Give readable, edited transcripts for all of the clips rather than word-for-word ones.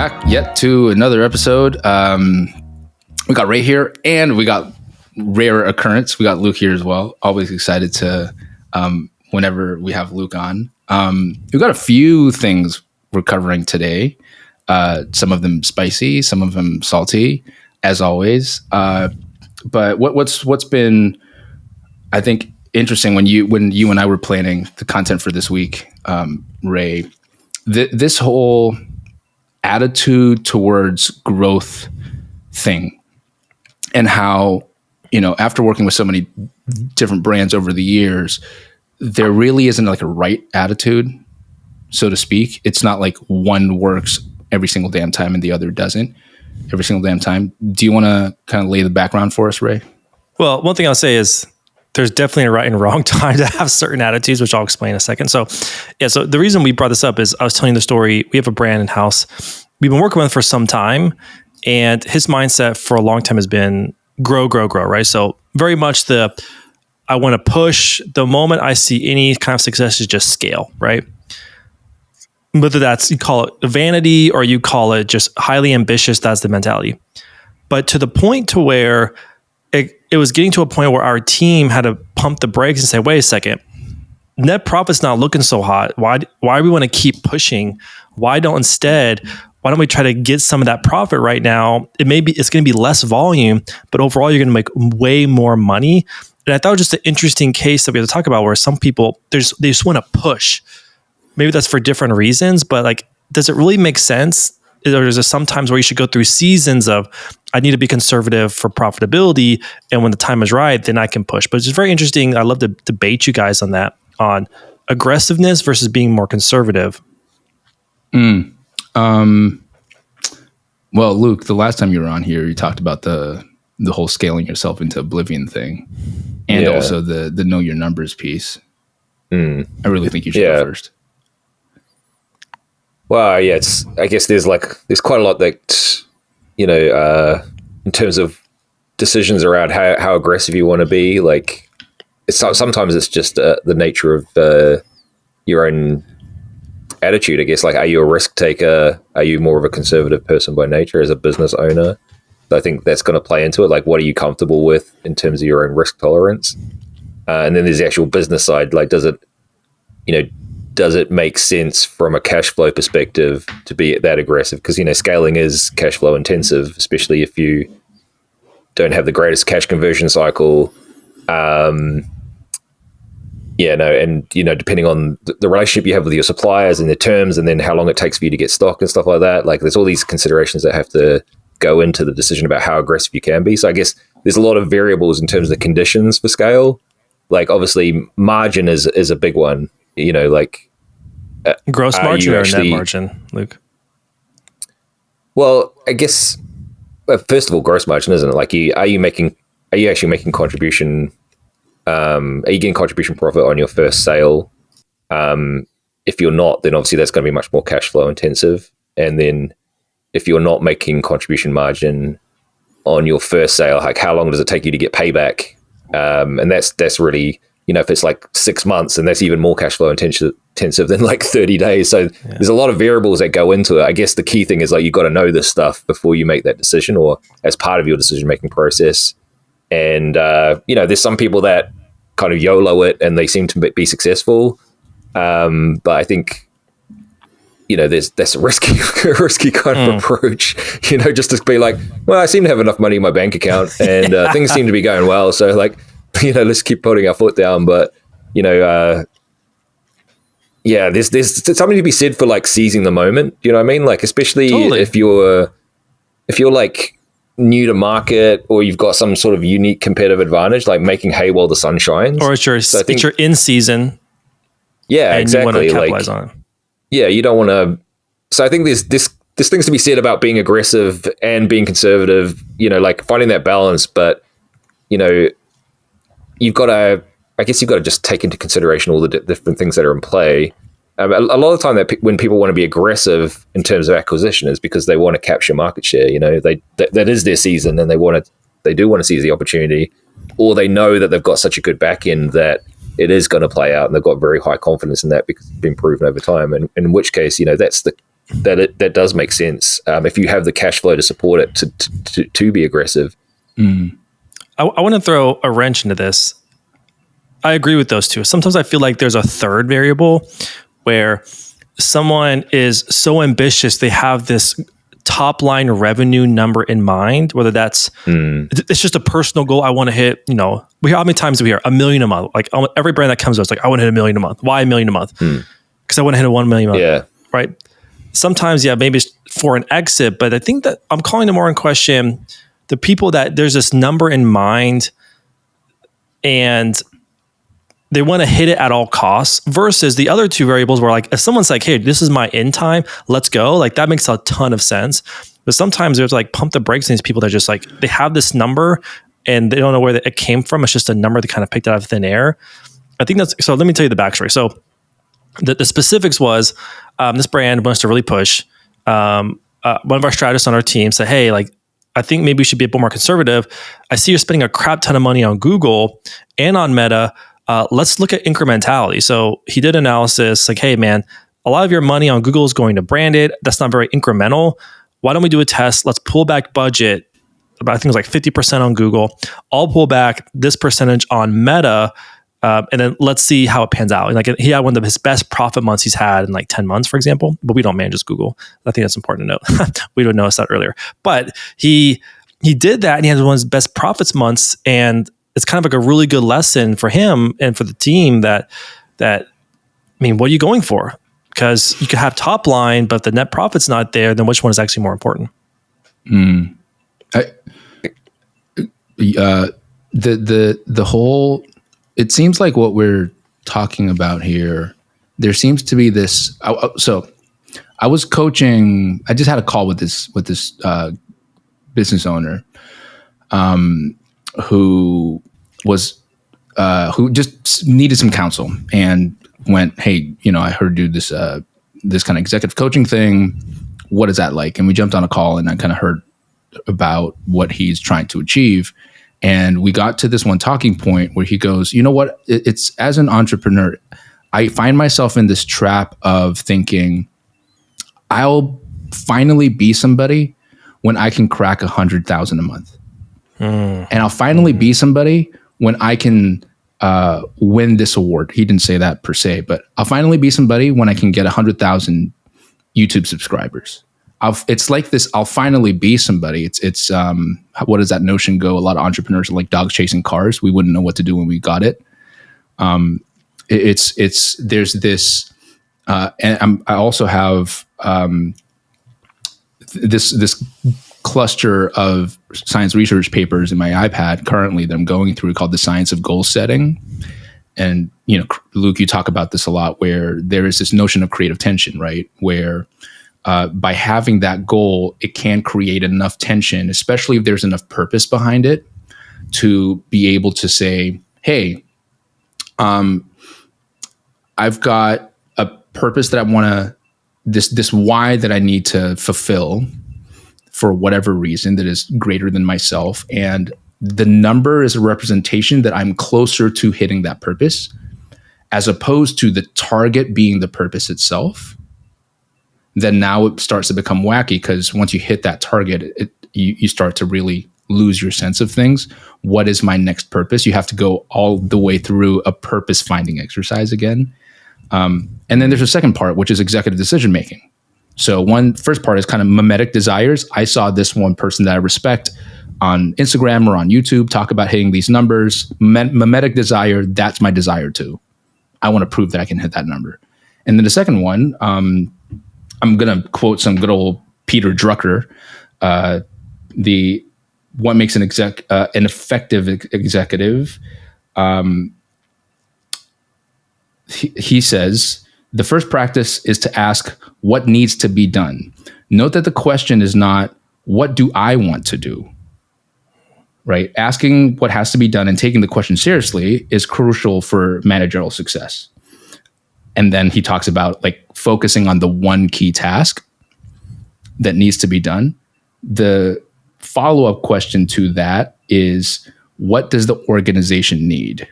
back yet to another episode. We got Ray here, and we got Rare Occurrence. We got Luke here as well. Always excited to whenever we have Luke on. We've got a few things we're covering today. Some of them spicy, some of them salty, as always. But what's been, I think, interesting when you and I were planning the content for this week, Ray, this whole attitude towards growth thing, and how, after working with so many different brands over the years, there really isn't like a right attitude, so to speak. It's not like one works every single damn time and the other doesn't every single damn time. Do you want to kind of lay the background for us, Ray? Well, one thing I'll say is there's definitely a right and wrong time to have certain attitudes, which I'll explain in a second. So the reason we brought this up is I was telling the story. We have a brand in-house we've been working with for some time, and his mindset for a long time has been grow, right? So very much I want to push. The moment I see any kind of success is just scale, right? Whether that's, you call it vanity or you call it just highly ambitious, that's the mentality. But to the point to where it was getting to a point where our team had to pump the brakes and say, wait a second, net profit's not looking so hot. Why do we want to keep pushing? Why don't we try to get some of that profit right now? It's going to be less volume, but overall you're going to make way more money. And I thought it was just an interesting case that we have to talk about, where some people, they just want to push. Maybe that's for different reasons, but does it really make sense? Or is there sometimes where you should go through seasons of, I need to be conservative for profitability, and when the time is right, then I can push. But it's just very interesting. I love to debate you guys on that, on aggressiveness versus being more conservative. Well, Luke, the last time you were on here, you talked about the whole scaling yourself into oblivion thing, and also the know your numbers piece. I really think you should go first. Well, yeah, I guess there's quite a lot that, in terms of decisions around how aggressive you want to be. Sometimes it's just the nature of your own attitude, I guess. Are you a risk taker? Are you more of a conservative person by nature as a business owner? So I think that's going to play into it. What are you comfortable with in terms of your own risk tolerance? And then there's the actual business side. Does it make sense from a cash flow perspective to be that aggressive? Because, scaling is cash flow intensive, especially if you don't have the greatest cash conversion cycle. And, depending on the relationship you have with your suppliers and the terms, and then how long it takes for you to get stock and stuff like that. There's all these considerations that have to go into the decision about how aggressive you can be. So I guess there's a lot of variables in terms of the conditions for scale. Obviously margin is a big one. Gross margin or net margin, Luke? Well, I guess first of all, gross margin, isn't it? Are you actually making contribution? Are you getting contribution profit on your first sale? If you're not, then obviously that's going to be much more cash flow intensive. And then if you're not making contribution margin on your first sale, how long does it take you to get payback? And that's really, if it's 6 months, and that's even more cash flow intensive than 30 days. So there's a lot of variables that go into it. I guess the key thing is you've got to know this stuff before you make that decision, or as part of your decision-making process. And, there's some people that kind of YOLO it and they seem to be successful. But I think, that's a risky kind of approach, just to be well, I seem to have enough money in my bank account, and things seem to be going well. So let's keep putting our foot down. But, there's something to be said for seizing the moment. You know what I mean? Especially totally. if you're new to market, or you've got some sort of unique competitive advantage, making hay while the sun shines. Or it's your in season. Yeah, and exactly. You want to capitalize on it. Yeah, you don't want to. So I think there's things to be said about being aggressive and being conservative, finding that balance. But, you've got to just take into consideration all the different things that are in play. A lot of the time when people want to be aggressive in terms of acquisition is because they want to capture market share. That is their season, and they do want to seize the opportunity, or they know that they've got such a good back end that it is going to play out, and they've got very high confidence in that because it's been proven over time. And in which case, that's the that does make sense. If you have the cash flow to support it, to be aggressive. I want to throw a wrench into this. I agree with those two. Sometimes I feel like there's a third variable where someone is so ambitious, they have this top line revenue number in mind, whether that's, it's just a personal goal. I want to hit, we hear how many times do we hear $1 million a month? Like every brand that comes to us, like, I want to hit $1 million a month. Why $1 million a month? Because I want to hit a $1 million a month. Yeah. Right. Sometimes, maybe it's for an exit, but I think that I'm calling it more in question the people that there's this number in mind and they want to hit it at all costs versus the other two variables where, like, if someone's like, hey, this is my end time, let's go. Like, that makes a ton of sense. But sometimes there's like pump the brakes on these people that just like, they have this number and they don't know where it came from. It's just a number that kind of picked out of thin air. I think that's, so let me tell you the backstory. So the specifics was this brand wants to really push. One of our strategists on our team said, hey, like, I think maybe we should be a bit more conservative. I see you're spending a crap ton of money on Google and on Meta. Let's look at incrementality. So he did analysis like, hey man, a lot of your money on Google is going to branded. That's not very incremental. Why don't we do a test? Let's pull back budget. I think it was like 50% on Google. I'll pull back this percentage on Meta. And then let's see how it pans out. And like, he had one of his best profit months he's had in like 10 months, for example, but we don't manage his Google. I think that's important to note. We didn't notice that earlier, but he did that and he had one of his best profits months. And it's kind of like a really good lesson for him and for the team that, I mean, what are you going for? Because you could have top line, but if the net profit's not there, then which one is actually more important? The whole, it seems like what we're talking about here, there seems to be this, so I was coaching, I just had a call with this business owner, who just needed some counsel and went, hey, I heard you do this kind of executive coaching thing. What is that like? And we jumped on a call and I kind of heard about what he's trying to achieve. And we got to this one talking point where he goes, you know what? It's as an entrepreneur, I find myself in this trap of thinking I'll finally be somebody when I can crack 100,000 a month. And I'll finally be somebody when I can win this award. He didn't say that per se, but I'll finally be somebody when I can get 100,000 YouTube subscribers. It's like this, I'll finally be somebody. It's what does that notion go? A lot of entrepreneurs are like dogs chasing cars. We wouldn't know what to do when we got it. There's this, and I also have this cluster of science research papers in my iPad currently that I'm going through called The Science of Goal Setting. And, Luke, you talk about this a lot where there is this notion of creative tension, right? Where by having that goal, it can create enough tension, especially if there's enough purpose behind it, to be able to say, hey, I've got a purpose that I want to, this why that I need to fulfill for whatever reason that is greater than myself. And the number is a representation that I'm closer to hitting that purpose, as opposed to the target being the purpose itself. Then now it starts to become wacky, because once you hit that target, you start to really lose your sense of things. What is my next purpose? You have to go all the way through a purpose finding exercise again. And then there's a second part, which is executive decision making. So first part is kind of mimetic desires. I saw this one person that I respect on Instagram or on YouTube talk about hitting these numbers. Mimetic desire, that's my desire too. I want to prove that I can hit that number. And then the second one, I'm going to quote some good old Peter Drucker. What makes an effective executive? He says, the first practice is to ask what needs to be done. Note that the question is not, what do I want to do? Right? Asking what has to be done and taking the question seriously is crucial for managerial success. And then he talks about like focusing on the one key task that needs to be done. The follow-up question to that is, what does the organization need?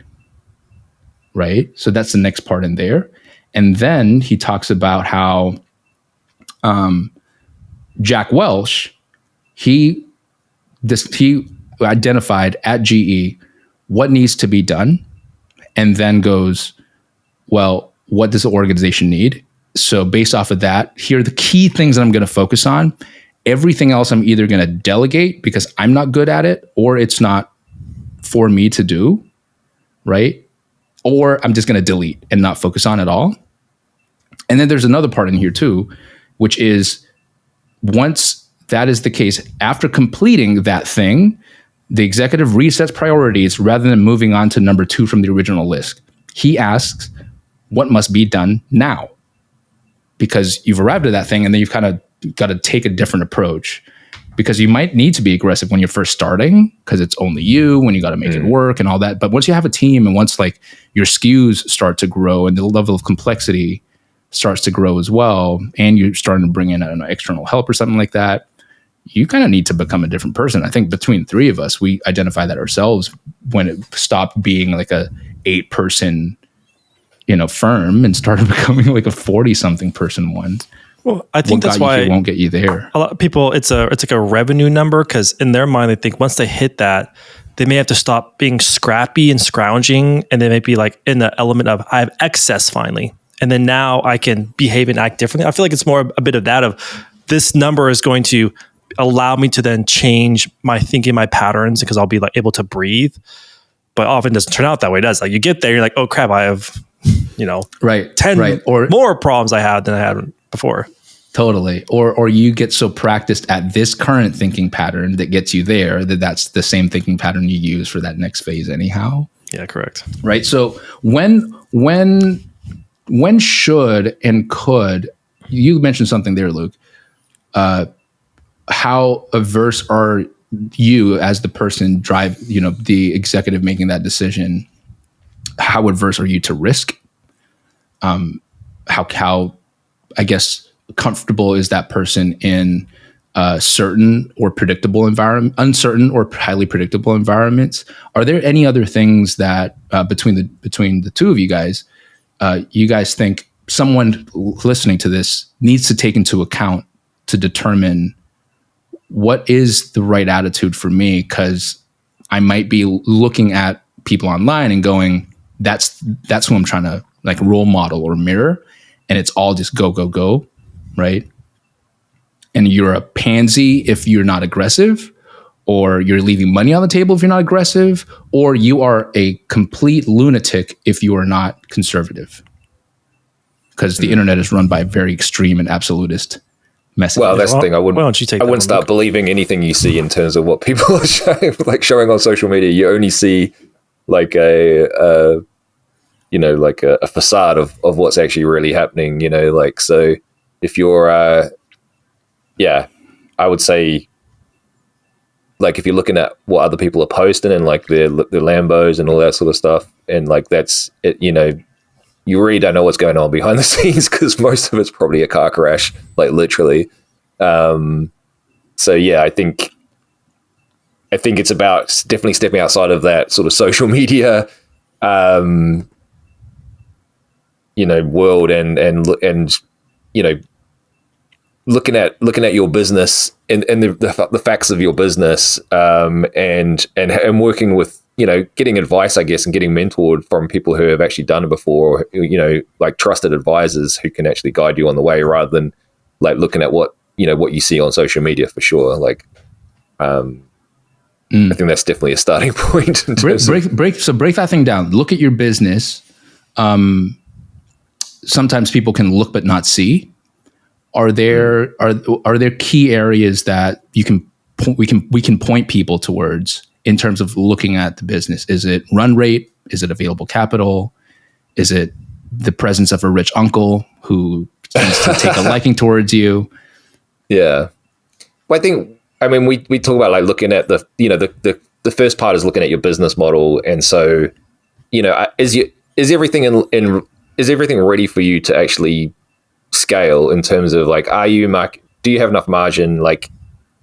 Right? So that's the next part in there. And then he talks about how Jack Welch, he identified at GE what needs to be done, and then goes, well, what does the organization need? So based off of that, here are the key things that I'm going to focus on. Everything else I'm either going to delegate because I'm not good at it, or it's not for me to do, right? Or I'm just going to delete and not focus on at all. And then there's another part in here too, which is once that is the case, after completing that thing, the executive resets priorities rather than moving on to number 2 from the original list. He asks, what must be done now? Because you've arrived at that thing, and then you've kind of got to take a different approach, because you might need to be aggressive when you're first starting, because it's only you, when you got to make it work and all that. But once you have a team, and once like your SKUs start to grow and the level of complexity starts to grow as well, and you're starting to bring in, I don't know, external help or something like that, you kind of need to become a different person. I think between 3 of us, we identify that ourselves when it stopped being like a 8-person, firm and started becoming like a 40-something person one. Well, I think that's why it won't get you there. A lot of people, it's like a revenue number, because in their mind, they think once they hit that, they may have to stop being scrappy and scrounging, and they may be like in the element of, I have excess finally, and then now I can behave and act differently. I feel like it's more a bit of that, of this number is going to allow me to then change my thinking, my patterns, because I'll be like able to breathe. But often it doesn't turn out that way. It does. Like you get there, you're like, oh crap, I have, 10 or more problems I had than I had before. Totally. Or you get so practiced at this current thinking pattern that gets you there that's the same thinking pattern you use for that next phase anyhow. Yeah, correct. Right. So when should and could, you mentioned something there, Luke, how averse are you as the person the executive making that decision? How adverse are you to risk? How I guess comfortable is that person in certain or predictable environment, uncertain or highly predictable environments? Are there any other things that between the 2 of you guys think someone listening to this needs to take into account to determine what is the right attitude for me? Because I might be looking at people online and going, that's who I'm trying to like role model or mirror, and it's all just go, go, go, right? And you're a pansy if you're not aggressive, or you're leaving money on the table if you're not aggressive, or you are a complete lunatic if you are not conservative. Because the internet is run by very extreme and absolutist messages. Well, that's the thing. I wouldn't start Luke? believing anything you see in terms of what people are showing on social media. You only see like a facade of what's actually really happening, so if you're, I would say, like, if you're looking at what other people are posting and like their Lambos and all that sort of stuff, and like, that's it, you really don't know what's going on behind the scenes, because most of it's probably a car crash, like literally. So yeah, I think it's about definitely stepping outside of that sort of social media, world, and looking at your business and the facts of your business, and working with, getting advice, I guess, and getting mentored from people who have actually done it before, like trusted advisors who can actually guide you on the way, rather than like looking at what you see on social media, for sure. Like, I think that's definitely a starting point. Break that thing down. Look at your business. Sometimes people can look but not see. Are there key areas that we can point people towards in terms of looking at the business? Is it run rate? Is it available capital? Is it the presence of a rich uncle who tends to take a liking towards you? Yeah. Well, we talk about like looking at the first part is looking at your business model. And so, is everything is everything ready for you to actually scale, in terms of like, do you have enough margin? Like,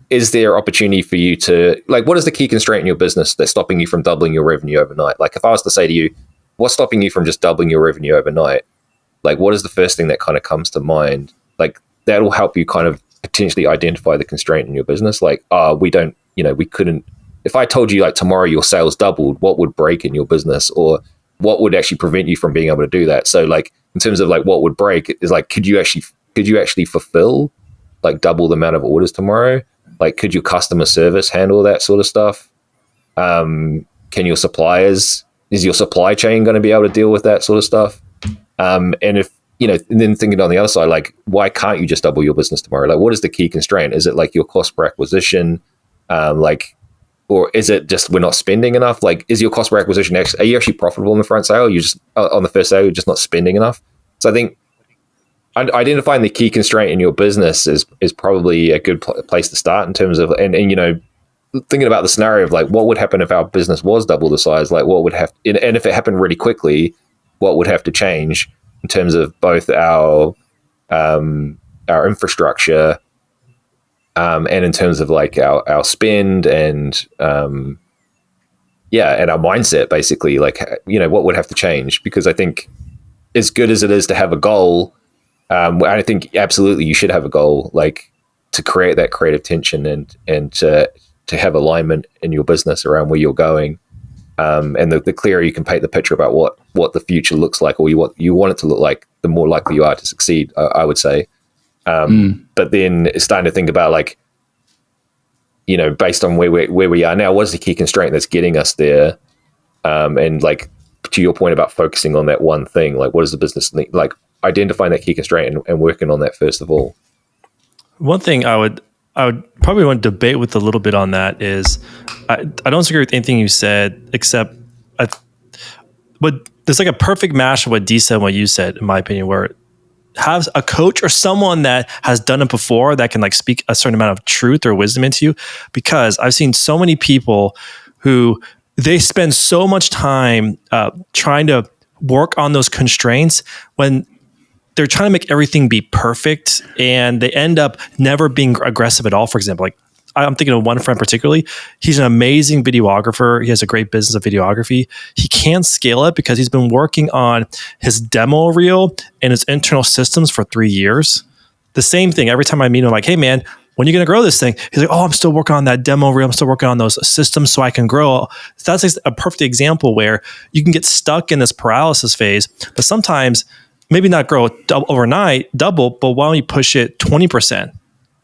is there opportunity for you to, like, what is the key constraint in your business that's stopping you from doubling your revenue overnight? Like, if I was to say to you, what's stopping you from just doubling your revenue overnight? Like, what is the first thing that kind of comes to mind? Like, that'll help you kind of potentially identify the constraint in your business. Like, we couldn't, if I told you like tomorrow your sales doubled, what would break in your business, or what would actually prevent you from being able to do that? So like in terms of like what would break is like, could you actually fulfill like double the amount of orders tomorrow? Like, could your customer service handle that sort of stuff? Is your supply chain going to be able to deal with that sort of stuff? And if, and then thinking on the other side, like, why can't you just double your business tomorrow? Like, what is the key constraint? Is it like your cost per acquisition? Or is it just we're not spending enough? Like, is your cost per acquisition, are you actually profitable in the front sale? You just, on the first sale, you're just not spending enough. So I think identifying the key constraint in your business is probably a good place to start in terms of, and thinking about the scenario of like, what would happen if our business was double the size? Like, what would have, and if it happened really quickly, what would have to change in terms of both our infrastructure, and in terms of like our spend and and our mindset, basically, like, what would have to change? Because I think as good as it is to have a goal, I think absolutely you should have a goal, like to create that creative tension and to have alignment in your business around where you're going. And the clearer you can paint the picture about what the future looks like, or what you want it to look like, the more likely you are to succeed, I would say. But then it's starting to think about like, based on where we are now, what is the key constraint that's getting us there? And like, to your point about focusing on that one thing, like what does the business need? Like identifying that key constraint and working on that first of all. One thing I would probably want to debate with a little bit on that is I don't disagree with anything you said, except but there's like a perfect mash of what D said and what you said, in my opinion, where have a coach or someone that has done it before that can like speak a certain amount of truth or wisdom into you. Because I've seen so many people who they spend so much time trying to work on those constraints when they're trying to make everything be perfect, and they end up never being aggressive at all. For example, like I'm thinking of one friend particularly. He's an amazing videographer. He has a great business of videography. He can't scale it because he's been working on his demo reel and his internal systems for 3 years. The same thing. Every time I meet him, I'm like, hey man, when are you going to grow this thing? He's like, oh, I'm still working on that demo reel. I'm still working on those systems so I can grow. So that's a perfect example where you can get stuck in this paralysis phase, but sometimes maybe not grow overnight, double, but why don't you push it 20%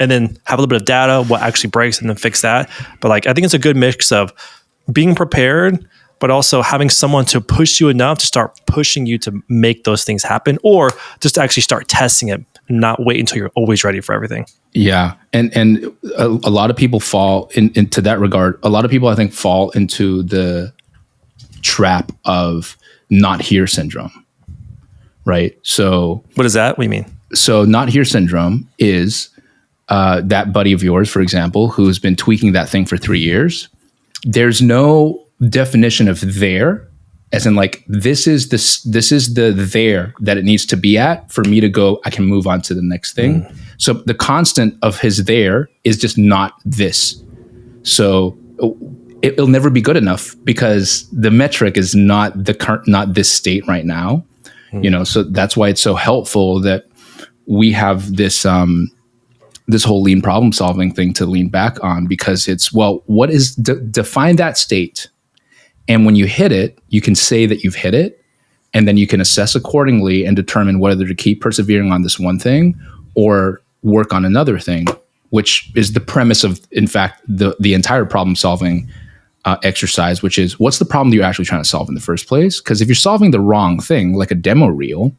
and then have a little bit of data, what actually breaks, and then fix that. But like, I think it's a good mix of being prepared, but also having someone to push you enough to start pushing you to make those things happen, or just to actually start testing it and not wait until you're always ready for everything. Yeah. And a lot of people fall into that regard. A lot of people, I think, fall into the trap of not here syndrome. Right. So what is that? What do you mean? So not here syndrome is that buddy of yours, for example, who's been tweaking that thing for 3 years. There's no definition of there, as in like, this is the there that it needs to be at for me to go, I can move on to the next thing. So the constant of his there is just not this. So it'll never be good enough because the metric is not not this state right now. So that's why it's so helpful that we have this this whole lean problem solving thing to lean back on, because it's, well, what is define that state, and when you hit it, you can say that you've hit it, and then you can assess accordingly and determine whether to keep persevering on this one thing or work on another thing, which is the premise of, in fact, the entire problem solving exercise, which is, what's the problem that you're actually trying to solve in the first place? Because if you're solving the wrong thing, like a demo reel,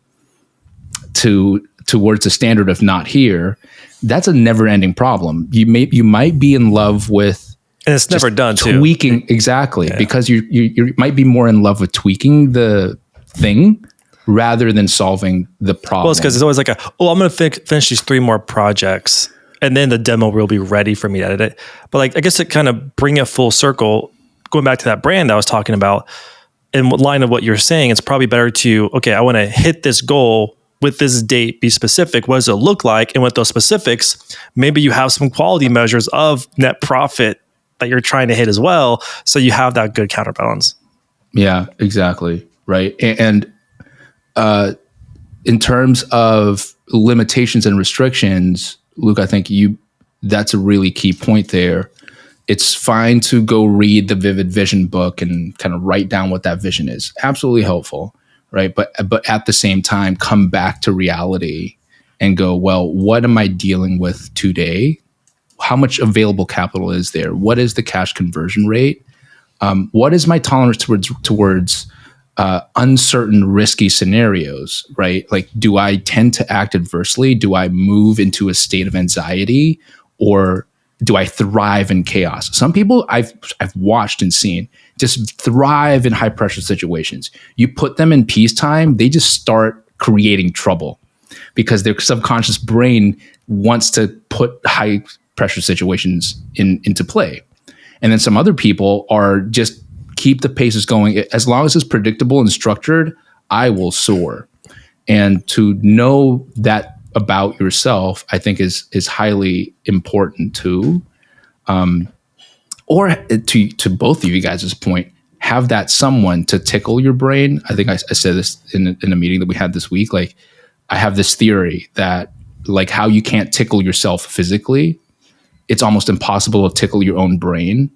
towards a standard of not here, that's a never-ending problem. You might be in love with, and it's never done tweaking too. Exactly, yeah. Because you might be more in love with tweaking the thing rather than solving the problem. Well, it's because it's always like I'm going to finish these 3 more projects, and then the demo will be ready for me to edit it. But like, I guess to kind of bring it full circle, going back to that brand I was talking about, in line of what you're saying, it's probably better to, okay, I want to hit this goal with this date, be specific. What does it look like? And with those specifics, maybe you have some quality measures of net profit that you're trying to hit as well. So you have that good counterbalance. Yeah, exactly. Right. And in terms of limitations and restrictions, Luke, I think that's a really key point there. It's fine to go read the Vivid Vision book and kind of write down what that vision is. Absolutely helpful, right? But at the same time, come back to reality and go, well, what am I dealing with today? How much available capital is there? What is the cash conversion rate? What is my tolerance towards uncertain, risky scenarios, right? Like, do I tend to act adversely? Do I move into a state of anxiety, or do I thrive in chaos? Some people I've watched and seen just thrive in high pressure situations. You put them in peacetime, they just start creating trouble because their subconscious brain wants to put high pressure situations into play. And then some other people are just keep the paces going. As long as it's predictable and structured, I will soar. And to know that about yourself, I think is highly important too. Or to both of you guys' point, have that someone to tickle your brain. I think I said this in a meeting that we had this week. Like, I have this theory that, like, how you can't tickle yourself physically, it's almost impossible to tickle your own brain.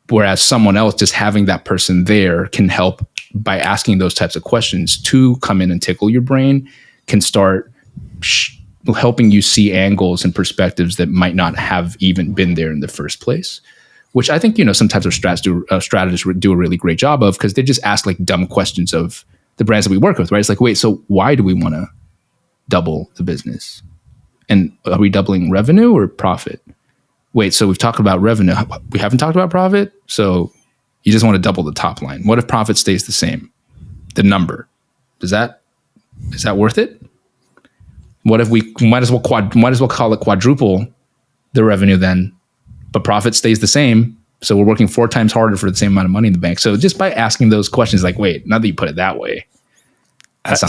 Whereas someone else, just having that person there can help by asking those types of questions to come in and tickle your brain, can start helping you see angles and perspectives that might not have even been there in the first place. Which I think, sometimes our strategists do a really great job of, because they just ask like dumb questions of the brands that we work with, right? It's like, wait, so why do we want to double the business? And are we doubling revenue or profit? Wait, so we've talked about revenue. We haven't talked about profit. So you just want to double the top line. What if profit stays the same? The number, is that worth it? What if we might as well call it quadruple the revenue then, but profit stays the same? So we're working 4 times harder for the same amount of money in the bank. So just by asking those questions, like, wait, now that you put it that way,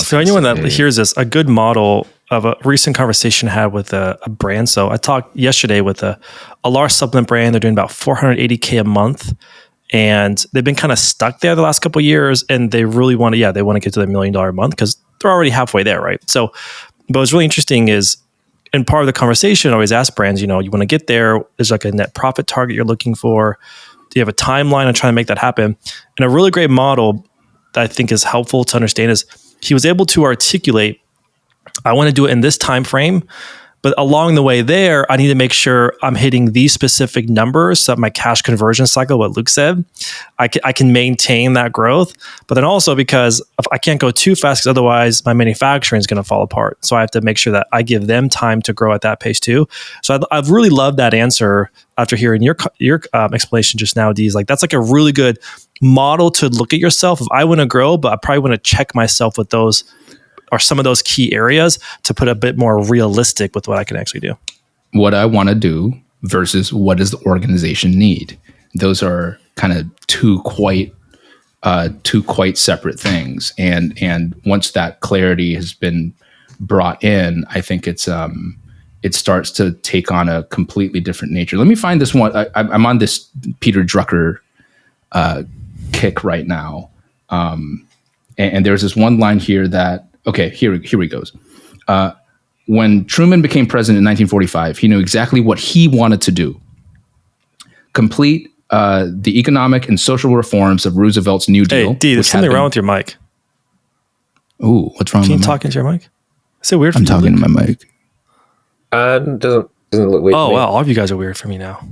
for anyone that hears this, a good model of a recent conversation I had with a brand. So I talked yesterday with a large supplement brand. They're doing about $480K a month, and they've been kind of stuck there the last couple of years. And they really want to, they want to get to the $1 million a month because they're already halfway there, right? So, but what's really interesting is, and part of the conversation, I always ask brands, you want to get there. There's like a net profit target you're looking for. Do you have a timeline on trying to make that happen? And a really great model that I think is helpful to understand is he was able to articulate, I want to do it in this time frame, but along the way there, I need to make sure I'm hitting these specific numbers so that my cash conversion cycle, what Luke said, I can maintain that growth. But then also because I can't go too fast, because otherwise my manufacturing is going to fall apart. So I have to make sure that I give them time to grow at that pace too. So I've really loved that answer after hearing your explanation just now, Dee's. Like, that's like a really good model to look at yourself. If I want to grow, but I probably want to check myself with those, or some of those key areas, to put a bit more realistic with what I can actually do. What I want to do versus what does the organization need? Those are kind of two quite separate things. And once that clarity has been brought in, I think it starts to take on a completely different nature. Let me find this one. I'm on this Peter Drucker kick right now. And there's this one line here that, okay, here he goes. When Truman became president in 1945, he knew exactly what he wanted to do. Complete the economic and social reforms of Roosevelt's New Deal. Hey, D, there's something wrong with your mic. Ooh, what's wrong with my mic? Can you talk into your mic? Is it weird for I'm you? talking to my mic. Doesn't look weird. Oh, wow. All of you guys are weird for me now.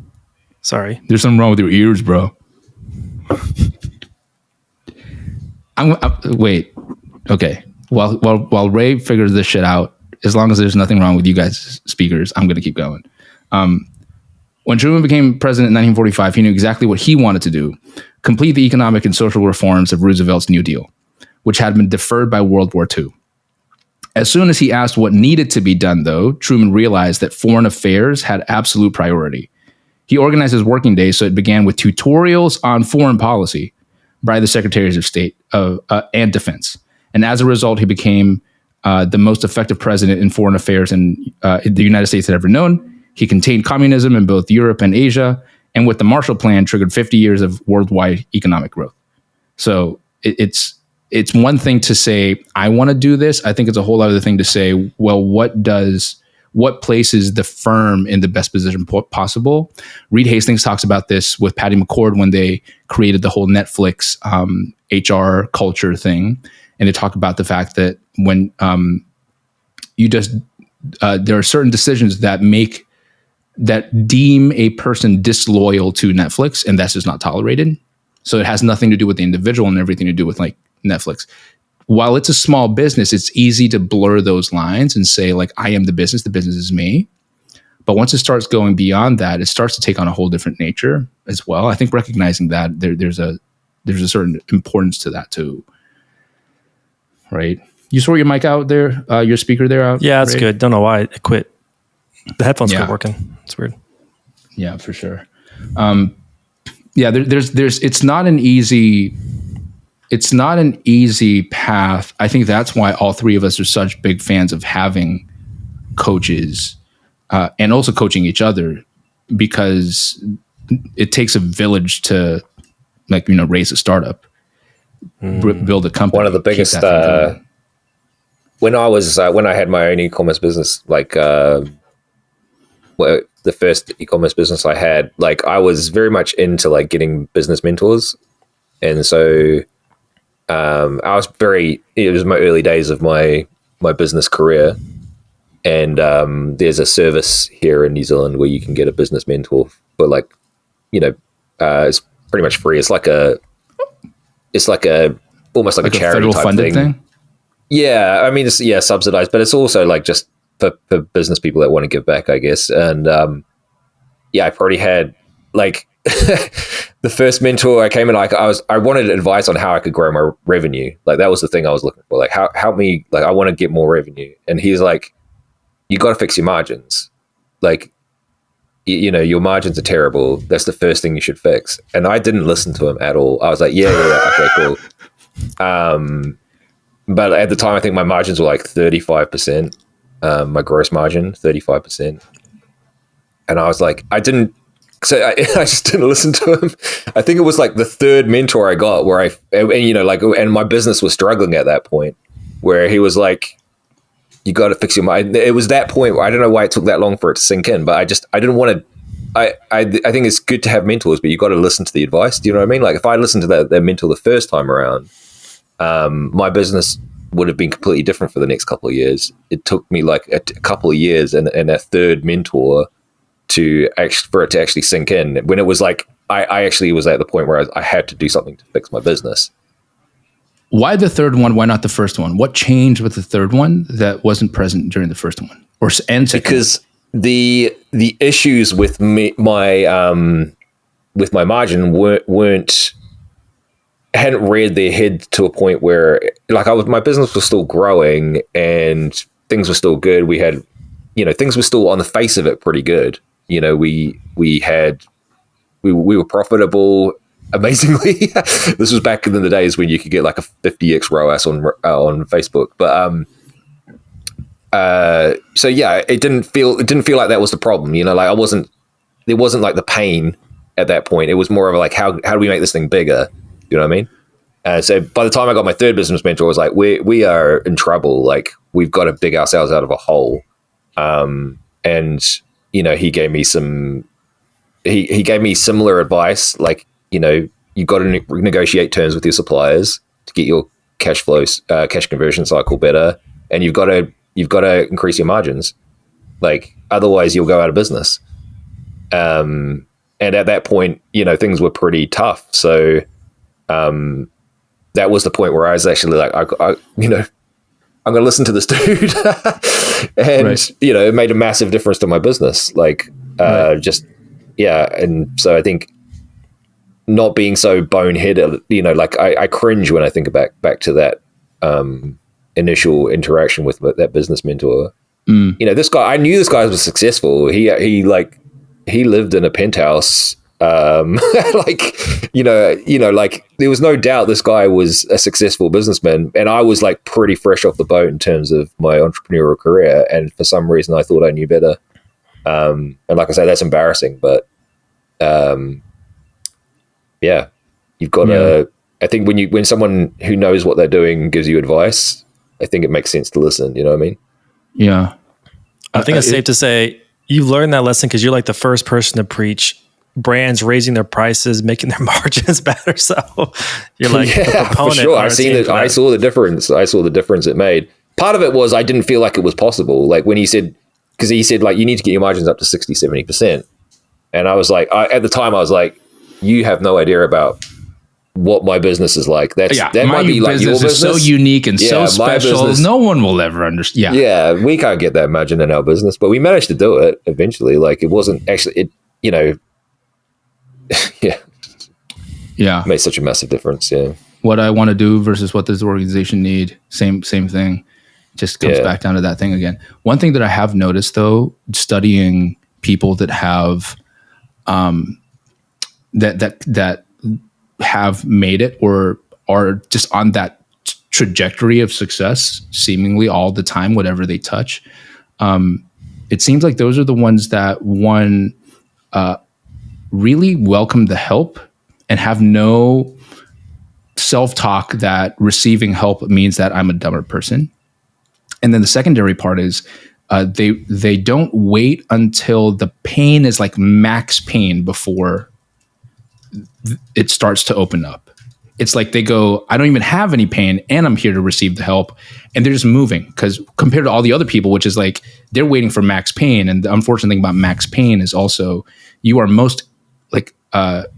Sorry. There's something wrong with your ears, bro. Wait. Okay. While Ray figures this shit out, as long as there's nothing wrong with you guys' speakers, I'm going to keep going. When Truman became president in 1945, he knew exactly what he wanted to do: complete the economic and social reforms of Roosevelt's New Deal, which had been deferred by World War II. As soon as he asked what needed to be done, though, Truman realized that foreign affairs had absolute priority. He organized his working day so it began with tutorials on foreign policy by the Secretaries of State and Defense. And as a result, he became the most effective president in foreign affairs in the United States had ever known. He contained communism in both Europe and Asia, and with the Marshall Plan, triggered 50 years of worldwide economic growth. So it's it's one thing to say, I want to do this. I think it's a whole other thing to say, well, what places the firm in the best position possible? Reed Hastings talks about this with Patty McCord when they created the whole Netflix HR culture thing. And they talk about the fact that when there are certain decisions that deem a person disloyal to Netflix, and that's just not tolerated. So it has nothing to do with the individual and everything to do with like Netflix. While it's a small business, it's easy to blur those lines and say like, I am the business is me. But once it starts going beyond that, it starts to take on a whole different nature as well. I think recognizing that there's a certain importance to that too. Right. You saw your mic out there, your speaker there out. Yeah, that's right? good. Don't know why it quit. The headphones quit working. It's weird. Yeah, for sure. There's it's not an easy path. I think that's why all three of us are such big fans of having coaches and also coaching each other, because it takes a village to raise a startup, build a company. One of the biggest when I had my own e-commerce business, the first e-commerce business I had, I was very much into getting business mentors. And so it was my early days of my business career. And there's a service here in New Zealand where you can get a business mentor for it's pretty much free. It's almost like a charity federal type funded thing. Yeah, I mean, it's subsidized, but it's also just for business people that want to give back, I guess. And I probably had the first mentor I came in, I wanted advice on how I could grow my revenue. That was the thing I was looking for. Help me, I want to get more revenue. And he's like, you got to fix your margins. Your margins are terrible. That's the first thing you should fix. And I didn't listen to him at all. I was like, yeah, okay, cool. But at the time, I think my margins were 35%. My gross margin, 35%. And I was like, I just didn't listen to him. I think it was the third mentor I got where and my business was struggling at that point, where he was like, you got to fix your mind. It was that point where I don't know why it took that long for it to sink in, but I didn't want to, I think it's good to have mentors, but you got to listen to the advice. Do you know what I mean? If I listened to that mentor the first time around, my business would have been completely different for the next couple of years. It took me a couple of years and a third mentor for it to actually sink in, when it was I actually was at the point where I had to do something to fix my business. Why the third one? Why not the first one? What changed with the third one that wasn't present during the first one? Because the issues with my margin hadn't reared their head to a point where my business was still growing and things were still good. We had, things were still on the face of it pretty good. We were profitable amazingly. This was back in the days when you could get a 50x ROAS on Facebook. But it didn't feel like that was the problem. There wasn't the pain at that point. It was more of how do we make this thing bigger? You know what I mean? So by the time I got my third business mentor, I was like, we are in trouble. We've got to dig ourselves out of a hole. And he gave me he gave me similar advice. You've got to negotiate terms with your suppliers to get your cash conversion cycle better. And you've got to increase your margins. Otherwise you'll go out of business. And at that point, things were pretty tough. So, that was the point where I was actually I'm going to listen to this dude. And, right. It made a massive difference to my business. Right. And so I think not being so boneheaded, I cringe when I think back to that, initial interaction with that business mentor. This guy, I knew this guy was successful. He lived in a penthouse. There was no doubt this guy was a successful businessman, and I was pretty fresh off the boat in terms of my entrepreneurial career. And for some reason I thought I knew better. And like I say, that's embarrassing, but you've got to I think when someone who knows what they're doing gives you advice, I think it makes sense to listen. You know what I mean? Yeah. I think it's safe to say you learned that lesson because you're like the first person to preach brands raising their prices, making their margins better. So you're like the proponent. For sure. I saw the difference. I saw the difference it made. Part of it was I didn't feel like it was possible. Like when he said like, you need to get your margins up to 60, 70%. And I was like, at the time I was like, you have no idea about what my business is like. That might be like your business is so unique and so special. No one will ever understand. Yeah, we can't get that margin in our business, but we managed to do it eventually. Like it wasn't actually, made such a massive difference. Yeah, what I want to do versus what does the organization need, same thing. Just comes back down to that thing again. One thing that I have noticed though, studying people that have that have made it or are just on that trajectory of success seemingly all the time, whatever they touch, it seems like those are the ones that really welcome the help and have no self-talk that receiving help means that I'm a dumber person. And then the secondary part is they don't wait until the pain is like max pain before it starts to open up. It's like they go, I don't even have any pain and I'm here to receive the help. And they're just moving because compared to all the other people, which is like they're waiting for max pain. And the unfortunate thing about max pain is also you are most like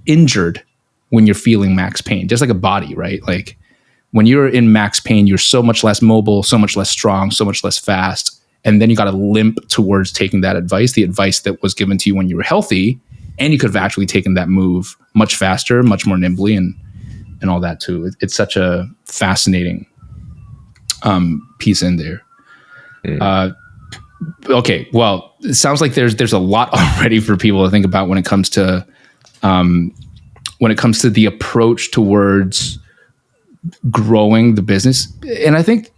injured when you're feeling max pain, just like a body, right? Like when you're in max pain, you're so much less mobile, so much less strong, so much less fast. And then you got to limp towards taking that advice, the advice that was given to you when you were healthy. And you could have actually taken that move much faster, much more nimbly, and all that too. It's such a fascinating piece in there. Okay, well, it sounds like there's a lot already for people to think about when it comes to the approach towards growing the business. And I think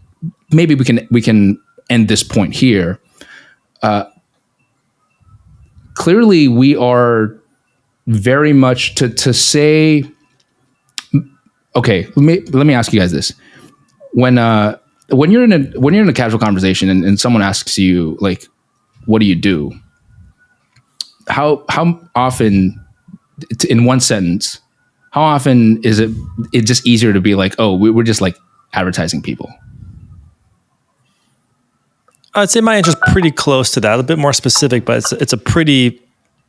maybe we can end this point here. Clearly, we are very much to say. Okay, let me ask you guys this: when you're in a casual conversation and someone asks you like, "What do you do?" How often, in one sentence, how often is it just easier to be like, "Oh, we're just like advertising people"? I'd say my answer is pretty close to that, a bit more specific, but it's a pretty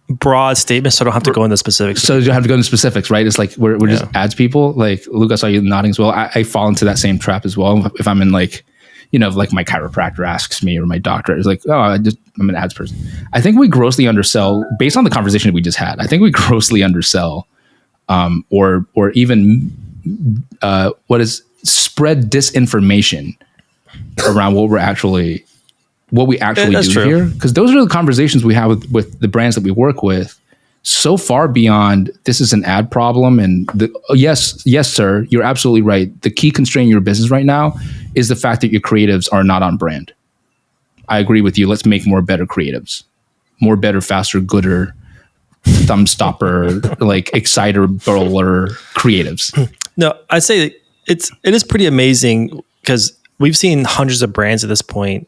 broad statement, so I don't have to go into specifics. So you don't have to go into specifics, right? It's like we're just ads people. Like Luke, I saw you nodding as well. I fall into that same trap as well. If I'm in like, like my chiropractor asks me or my doctor is like, oh, I'm an ads person. I think we grossly undersell based on the conversation we just had. I think we grossly undersell, or even spread disinformation around what we actually do here, because those are the conversations we have with the brands that we work with, so far beyond this is an ad problem. And yes, sir, you're absolutely right. The key constraint in your business right now is the fact that your creatives are not on brand. I agree with you. Let's make better creatives, more, better, faster, gooder, thumb stopper, like excitable creatives. No, I'd say it is pretty amazing because we've seen hundreds of brands at this point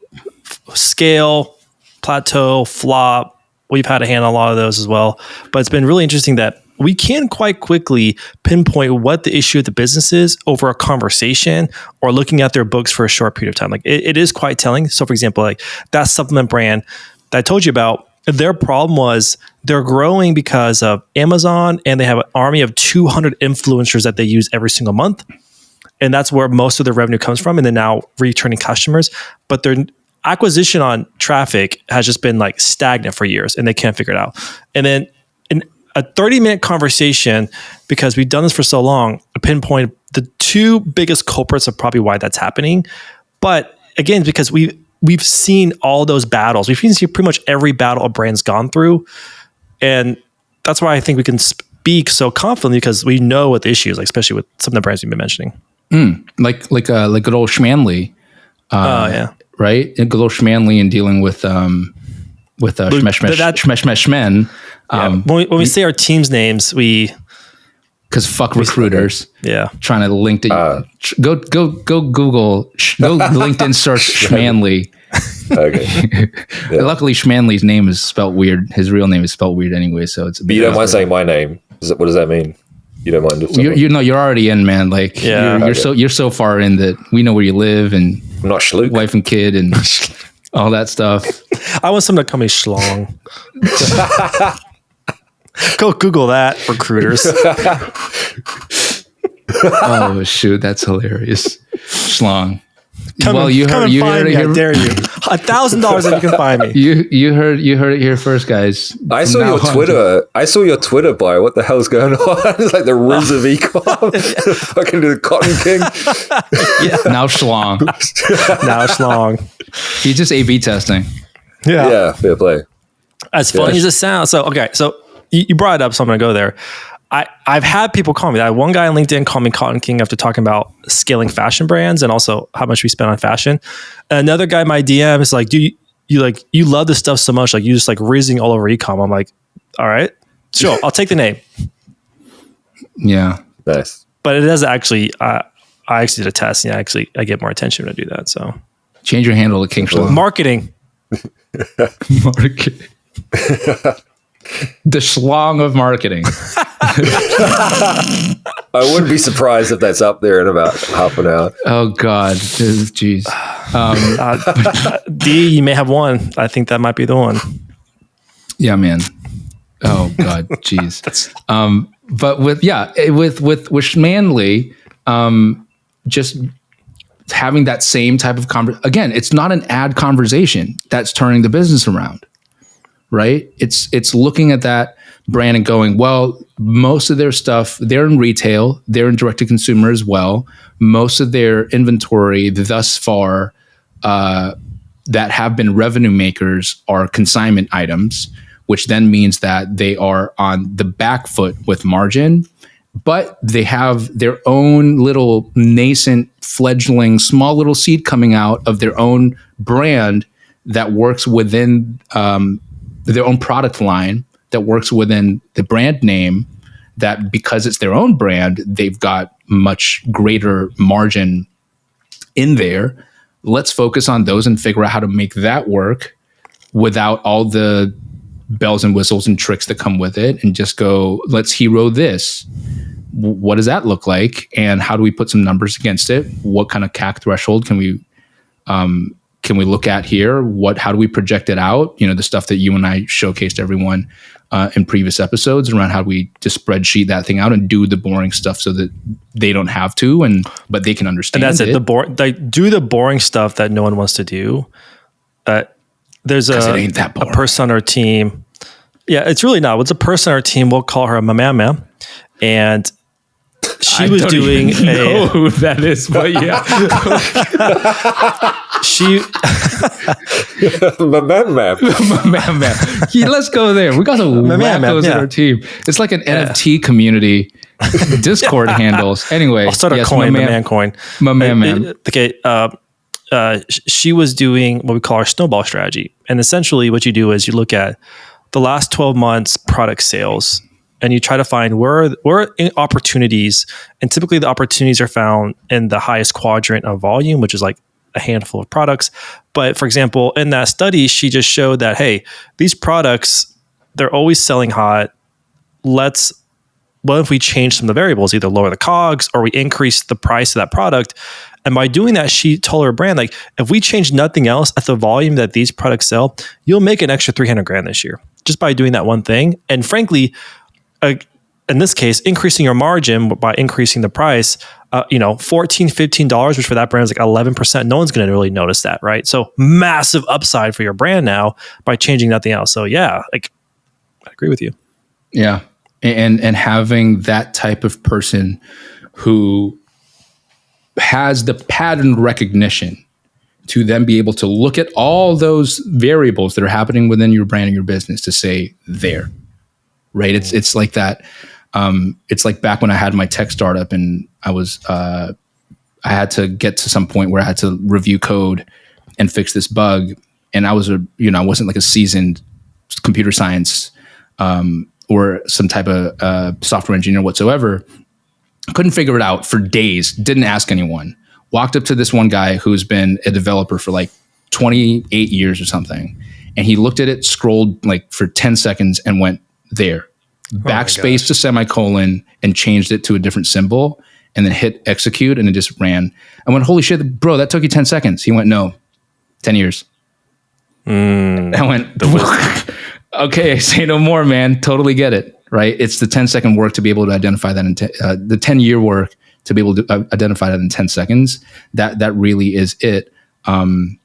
scale, plateau, flop. We've had a hand on a lot of those as well. But it's been really interesting that we can quite quickly pinpoint what the issue of the business is over a conversation or looking at their books for a short period of time. Like it is quite telling. So for example, like that supplement brand that I told you about, their problem was they're growing because of Amazon and they have an army of 200 influencers that they use every single month. And that's where most of their revenue comes from. And then now returning customers, but their acquisition on traffic has just been like stagnant for years and they can't figure it out. And then in a 30-minute conversation, because we've done this for so long, pinpoint the two biggest culprits of probably why that's happening. But again, because we've seen all those battles. We've seen pretty much every battle a brand's gone through. And that's why I think we can speak so confidently because we know what the issue is, like, especially with some of the brands you've been mentioning. Like good old Schmanley. Yeah. Right? Good old Schmanley and dealing with Schmesh Men. When we say our team's names, we because fuck recruiters. Yeah. Trying to LinkedIn. Go Google. Go LinkedIn search Schmanley. Okay. Yeah. Luckily, Schmanley's name is spelled weird. His real name is spelled weird anyway, so it's. But you don't mind saying my name? What does that mean? You don't mind? You're already in, man. Like you're so far in that we know where you live and I'm not Schluck. Wife and kid and all that stuff. I want someone to call me Schlong. Go Google that, recruiters. Oh shoot, that's hilarious. Schlong. You heard me. I dare you. $1,000 if you can find me. You heard it here first, guys. I saw your Twitter. I saw your Twitter bio. What the hell's going on? It's like the Riz of ecom. Fucking the Cotton King. Now Schlong. Now Schlong. He's just A/B testing. Yeah, fair play. As funny as it sounds. So you brought it up, so I'm going to go there. I've had people call me. I had one guy on LinkedIn call me Cotton King after talking about scaling fashion brands and also how much we spend on fashion. Another guy, my DM is like, dude, you love this stuff so much. Like you just like rizzing all over ecom. I'm like, all right, sure. I'll take the name. Yeah. Nice. But it does actually, I actually did a test and I get more attention when I do that. So change your handle to King Schlong. Marketing. Marketing. The Schlong of marketing. I wouldn't be surprised if that's up there in about half an hour. Oh God, jeez. D, you may have one. I think that might be the one. Yeah, man. Oh God, jeez. But with Schmanley, just having that same type of again, it's not an ad conversation that's turning the business around. Right? It's looking at that brand and going, well, most of their stuff, they're in retail, they're in direct to consumer as well. Most of their inventory thus far that have been revenue makers are consignment items, which then means that they are on the back foot with margin, but they have their own little nascent, fledgling, small little seed coming out of their own brand that works within their own product line that works within the brand name, that because it's their own brand, they've got much greater margin in there. Let's focus on those and figure out how to make that work without all the bells and whistles and tricks that come with it, and just go, let's hero this. What does that look like? And how do we put some numbers against it? What kind of CAC threshold can we look at here? How do we project it out? You know, the stuff that you and I showcased everyone in previous episodes around how we just spreadsheet that thing out and do the boring stuff so that they don't have to, but they can understand. And that's it. Do the boring stuff that no one wants to do. There's a person on our team. Yeah, it's really not. It's a person on our team. We'll call her a mama, and she was doing know who that is, but yeah. Let's go there. We got some wackos in our team. It's like an NFT community Discord handles. Anyway, I'll start a coin, man coin. Okay. She was doing what we call our snowball strategy. And essentially what you do is you look at the last 12 months product sales and you try to find where opportunities, and typically the opportunities are found in the highest quadrant of volume, which is like a handful of products. But for example, in that study, she just showed that, hey, these products, they're always selling hot. What if we change some of the variables, either lower the COGS or we increase the price of that product? And by doing that, she told her brand, like, if we change nothing else at the volume that these products sell, you'll make an extra $300,000 this year just by doing that one thing. And frankly, in this case, increasing your margin by increasing the price, $14, $15, which for that brand is like 11%. No one's going to really notice that, right? So massive upside for your brand now by changing nothing else. So yeah, like I agree with you. Yeah. And having that type of person who has the pattern recognition to then be able to look at all those variables that are happening within your brand and your business to say there, right? It's like that. It's like back when I had my tech startup and I had to get to some point where I had to review code and fix this bug. And I wasn't like a seasoned computer science, or some type of software engineer whatsoever. Couldn't figure it out for days. Didn't ask anyone. Walked up to this one guy who's been a developer for like 28 years or something. And he looked at it, scrolled like for 10 seconds and went there. Backspace to semicolon and changed it to a different symbol and then hit execute and it just ran. I went, holy shit, bro, that took you 10 seconds. He went, no, 10 years. I went, okay, say no more, man. Totally get it, right? It's the 10-second work to be able to identify that, the 10-year work to be able to identify that in 10 seconds. That really is it. And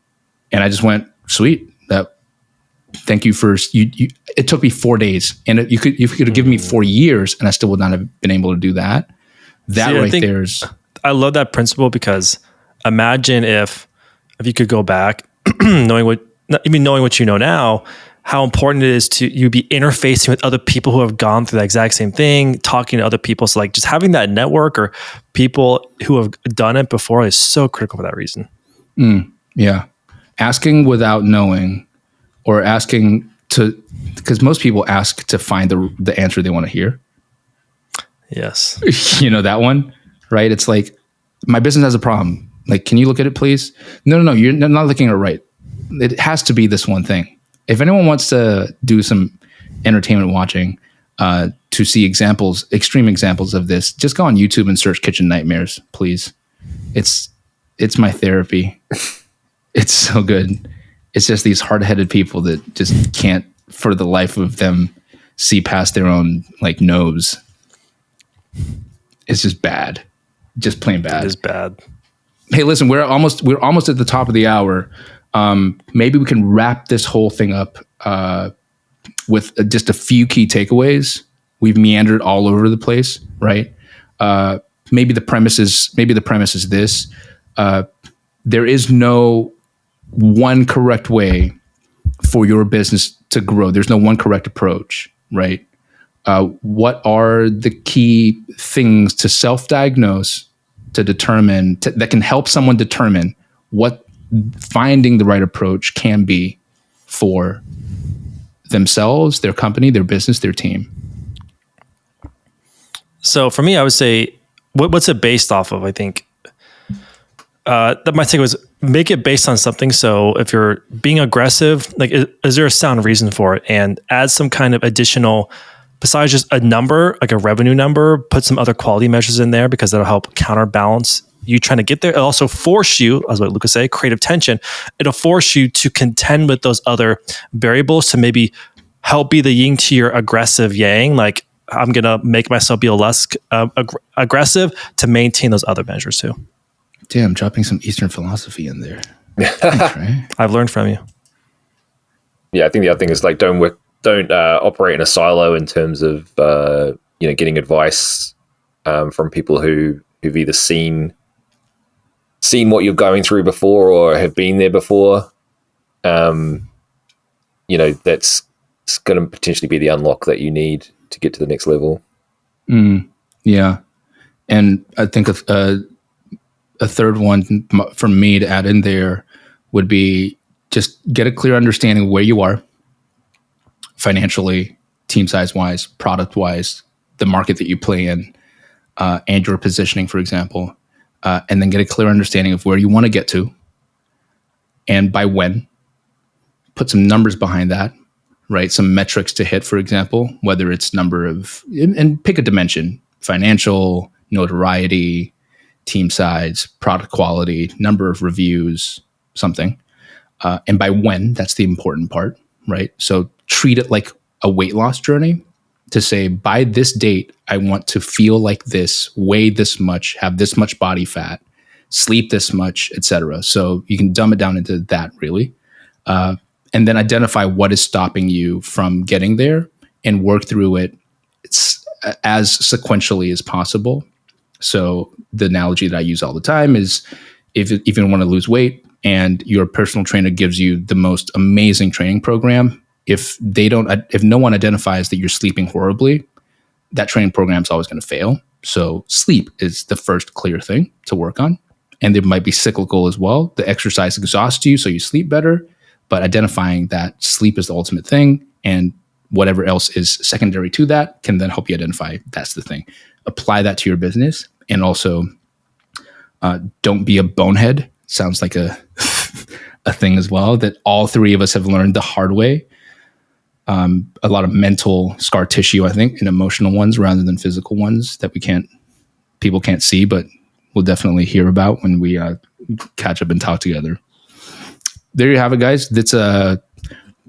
I just went, sweet. Thank you for you. It took me 4 days, and you could have given me 4 years, and I still would not have been able to do that. I love that principle, because imagine if you could go back, knowing what you know now, how important it is to you be interfacing with other people who have gone through the exact same thing, talking to other people. So like just having that network or people who have done it before is so critical for that reason. Yeah. Asking without knowing, or asking to, because most people ask to find the answer they want to hear. Yes. You know that one, right? It's like, my business has a problem. Like, can you look at it, please? No, you're not looking at it right. It has to be this one thing. If anyone wants to do some entertainment watching, to see extreme examples of this, just go on YouTube and search Kitchen Nightmares, please. It's my therapy. It's so good. It's just these hard-headed people that just can't, for the life of them, see past their own like nose. It's just bad. Just plain bad. It is bad. Hey, listen, we're almost at the top of the hour. Maybe we can wrap this whole thing up with just a few key takeaways. We've meandered all over the place, right? Maybe the premise is this: there is no one correct way for your business to grow. There's no one correct approach, right? What are the key things to self-diagnose, to determine, that can help someone determine what finding the right approach can be for themselves, their company, their business, their team? So for me, I would say, what's it based off of? I think that my take was make it based on something. So if you're being aggressive, like, is there a sound reason for it? And add some kind of additional, besides just a number, like a revenue number, put some other quality measures in there, because that'll help counterbalance you trying to get there. It'll also force you, as what Lucas said, creative tension. It'll force you to contend with those other variables to maybe help be the yin to your aggressive yang. Like, I'm going to make myself be less aggressive to maintain those other measures too. Damn, dropping some Eastern philosophy in there. Thanks, right? I've learned from you. Yeah, I think the other thing is like don't operate in a silo in terms of getting advice from people who've either seen what you're going through before or have been there before. That's going to potentially be the unlock that you need to get to the next level. Yeah, and I think a third one for me to add in there would be just get a clear understanding of where you are financially, team size wise, product wise, the market that you play in, and your positioning, for example, and then get a clear understanding of where you want to get to and by when. Put some numbers behind that, right? Some metrics to hit, for example, whether it's number of, and pick a dimension: financial, notoriety, team size, product quality, number of reviews, something. And by when, that's the important part, right? So treat it like a weight loss journey, to say, by this date, I want to feel like this, weigh this much, have this much body fat, sleep this much, etc. So you can dumb it down into that, really. And then identify what is stopping you from getting there and work through it as sequentially as possible. So the analogy that I use all the time is, if you want to lose weight and your personal trainer gives you the most amazing training program, if no one identifies that you're sleeping horribly, that training program is always going to fail. So sleep is the first clear thing to work on. And there might be cyclical as well. The exercise exhausts you, so you sleep better, but identifying that sleep is the ultimate thing, and whatever else is secondary to that can then help you identify that's the thing. apply that to your business. And also, don't be a bonehead. Sounds like a thing as well that all three of us have learned the hard way. A lot of mental scar tissue, I think, and emotional ones rather than physical ones that people can't see, but we'll definitely hear about when we catch up and talk together. There you have it, guys. That's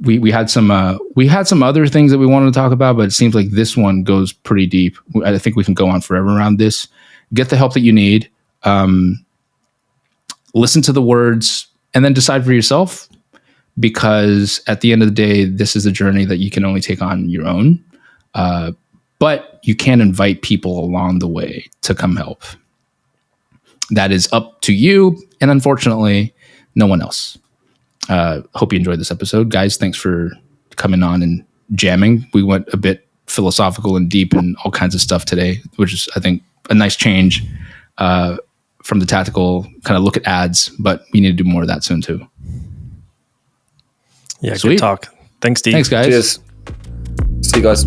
we had some other things that we wanted to talk about, but it seems like this one goes pretty deep. I think we can go on forever around this. Get the help that you need. Listen to the words and then decide for yourself, because at the end of the day, this is a journey that you can only take on your own. But you can invite people along the way to come help. That is up to you, and unfortunately, no one else. Hope you enjoyed this episode. Guys, thanks for coming on and jamming. We went a bit philosophical and deep and all kinds of stuff today, which is, I think, a nice change from the tactical kind of look at ads, but we need to do more of that soon too. Yeah, Sweet. good talk. Thanks, Steve. Thanks, guys. Cheers. See you guys.